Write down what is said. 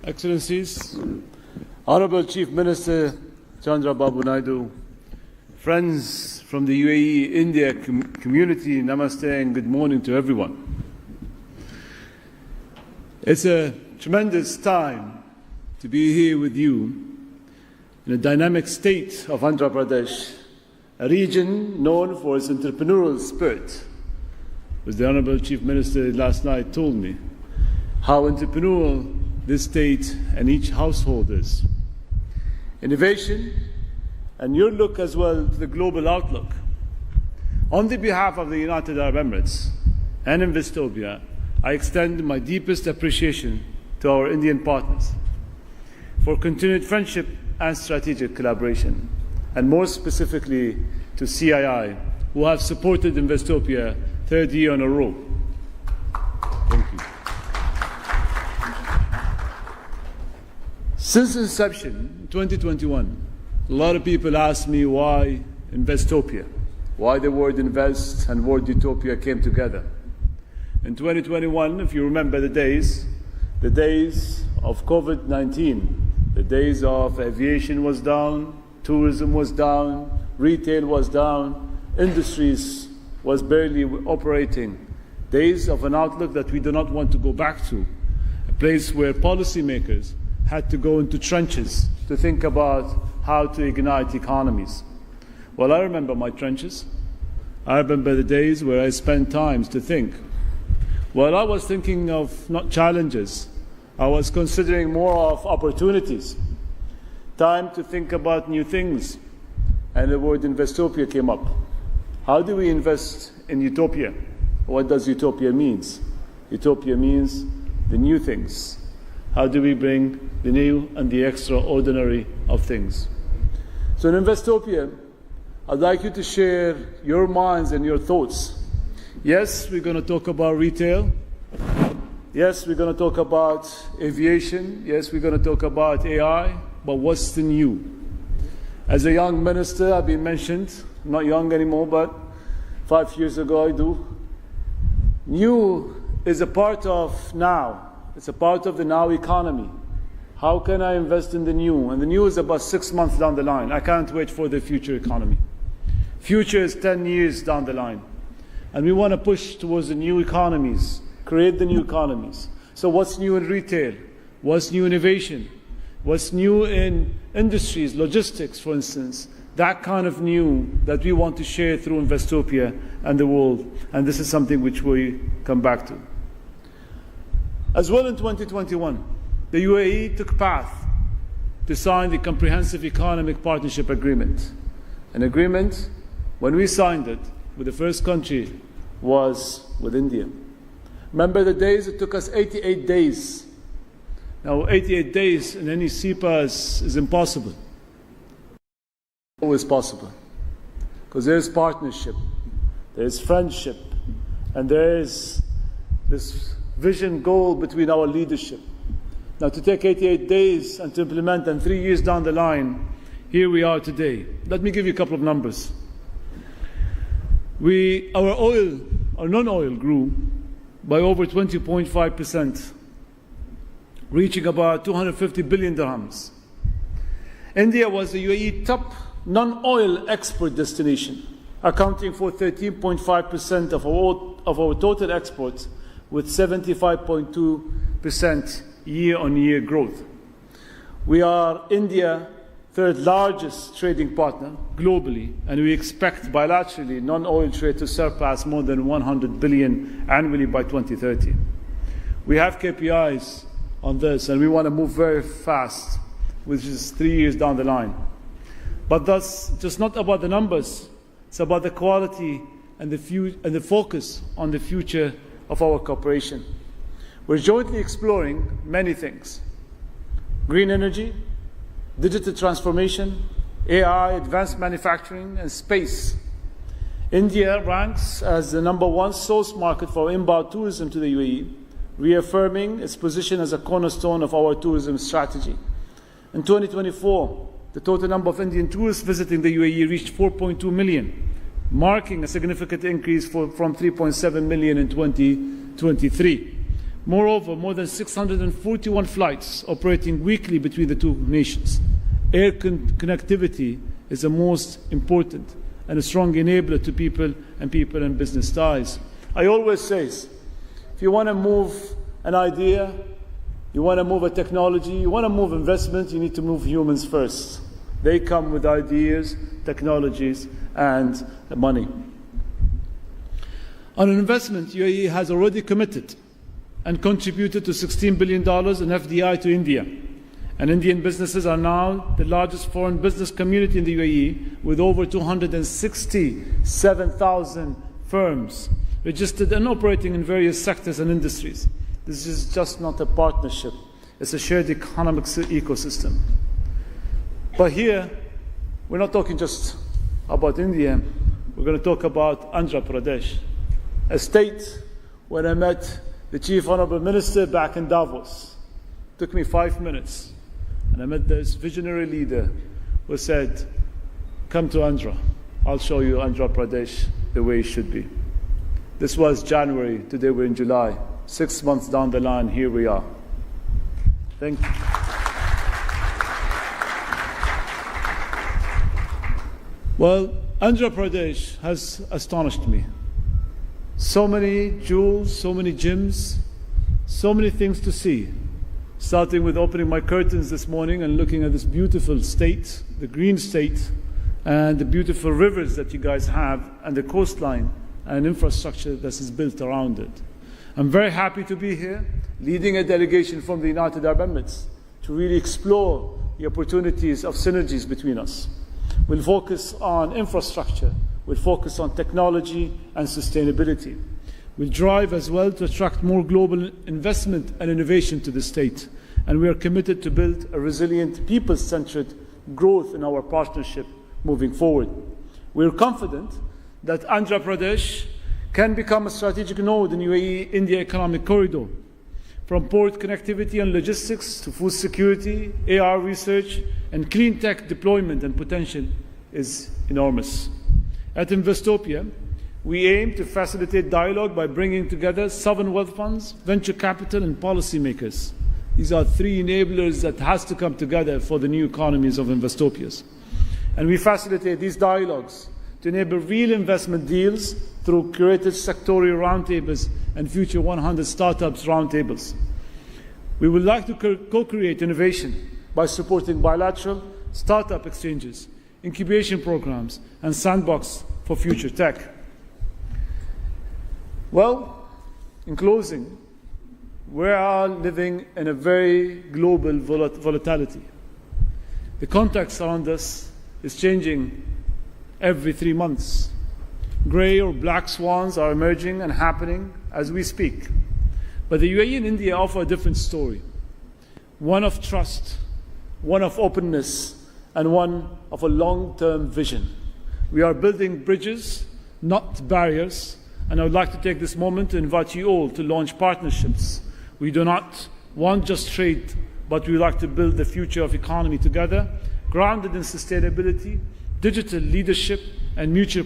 Excellencies, Honorable Chief Minister Chandrababu, friends from the UAE India community, namaste and good morning to everyone. It's a tremendous time to be here with you in a dynamic state of Andhra Pradesh, a region known for its entrepreneurial spirit. As the Honorable Chief Minister last night told me, how entrepreneurial this state and each household is. Innovation and your look as well to the global outlook. On the behalf of the United Arab Emirates and Investopia, I extend my deepest appreciation to our Indian partners for continued friendship and strategic collaboration, and more specifically to CII, who have supported Investopia third year in a row. Thank you. Since inception, in 2021, a lot of people ask me why Investopia, why the word invest and word utopia came together. In 2021, if you remember the days of COVID-19, the days of aviation was down, tourism was down, retail was down, industries was barely operating. Days of an outlook that we do not want to go back to, a place where policymakers had to go into trenches to think about how to ignite economies. Well, I remember my trenches. I remember the days where I spent time to think. Well, I was thinking of not challenges. I was considering more of opportunities. Time to think about new things. And the word Investopia came up. How do we invest in utopia? What does utopia mean? Utopia means the new things. How do we bring the new and the extraordinary of things? So in Investopia, I'd like you to share your minds and your thoughts. Yes, we're going to talk about retail. Yes, we're going to talk about aviation. Yes, we're going to talk about AI. But what's the new? As a young minister, I've been mentioned, I'm not young anymore, but 5 years ago I do. New is a part of now. It's a part of the now economy. How can I invest in the new? And the new is about 6 months down the line. I can't wait for the future economy. Future is 10 years down the line. And we want to push towards the new economies, create the new economies. So what's new in retail? What's new in innovation? What's new in industries, logistics, for instance? That kind of new that we want to share through Investopia and the world. And this is something which we come back to. As well in 2021, the UAE took path to sign the Comprehensive Economic Partnership Agreement. An agreement, when we signed it, with the first country was with India. Remember the days it took us 88 days. Now 88 days in any CEPA is impossible. Always possible. Because there is partnership, there is friendship, and there is this vision goal between our leadership. Now to take 88 days and to implement and 3 years down the line, here we are today. Let me give you a couple of numbers. Our non-oil grew by over 20.5%, reaching about 250 billion dirhams. India was the UAE top non-oil export destination, accounting for 13.5% of our total exports, with 75.2% year-on-year growth. We are India's third largest trading partner globally, and we expect bilaterally non-oil trade to surpass more than 100 billion annually by 2030. We have KPIs on this, and we want to move very fast, which is 3 years down the line. But that's just not about the numbers. It's about the quality and the focus on the future of our cooperation. We're jointly exploring many things: green energy, digital transformation, AI, advanced manufacturing, and space. India ranks as the #1 source market for inbound tourism to the UAE, reaffirming its position as a cornerstone of our tourism strategy. In 2024, the total number of Indian tourists visiting the UAE reached 4.2 million, marking a significant increase from 3.7 million in 2023. Moreover, more than 641 flights operating weekly between the two nations. Air connectivity is the most important and a strong enabler to people and business ties. I always say, if you want to move an idea, you want to move a technology, you want to move investment, you need to move humans first. They come with ideas, technologies, and money. On an investment, UAE has already committed and contributed to $16 billion in FDI to India. And Indian businesses are now the largest foreign business community in the UAE, with over 267,000 firms registered and operating in various sectors and industries. This is just not a partnership, it's a shared economic ecosystem. But here, we're not talking just about India, we're going to talk about Andhra Pradesh, a state where I met the Chief Honourable Minister back in Davos. It took me 5 minutes, and I met this visionary leader who said, come to Andhra, I'll show you Andhra Pradesh the way it should be. This was January, today we're in July. 6 months down the line, here we are. Thank you. Well, Andhra Pradesh has astonished me. So many jewels, so many gems, so many things to see. Starting with opening my curtains this morning and looking at this beautiful state, the green state, and the beautiful rivers that you guys have, and the coastline and infrastructure that is built around it. I'm very happy to be here, leading a delegation from the United Arab Emirates to really explore the opportunities of synergies between us. We'll focus on infrastructure, we'll focus on technology and sustainability. We'll drive as well to attract more global investment and innovation to the state. And we are committed to build a resilient, people-centered growth in our partnership moving forward. We are confident that Andhra Pradesh can become a strategic node in UAE-India economic corridor. From port connectivity and logistics to food security, AR research, and clean tech deployment and potential is enormous. At Investopia, we aim to facilitate dialogue by bringing together sovereign wealth funds, venture capital, and policymakers. These are three enablers that has to come together for the new economies of Investopias. And we facilitate these dialogues to enable real investment deals through curated sectorial roundtables and Future 100 Startups roundtables. We would like to co-create innovation by supporting bilateral startup exchanges, incubation programs, and sandbox for future tech. Well, in closing, we are living in a very global volatility. The context around us is changing every 3 months. Grey or black swans are emerging and happening as we speak. But the UAE and India offer a different story. One of trust, one of openness, and one of a long-term vision. We are building bridges, not barriers, and I would like to take this moment to invite you all to launch partnerships. We do not want just trade, but we would like to build the future of economy together, grounded in sustainability, digital leadership, and mutual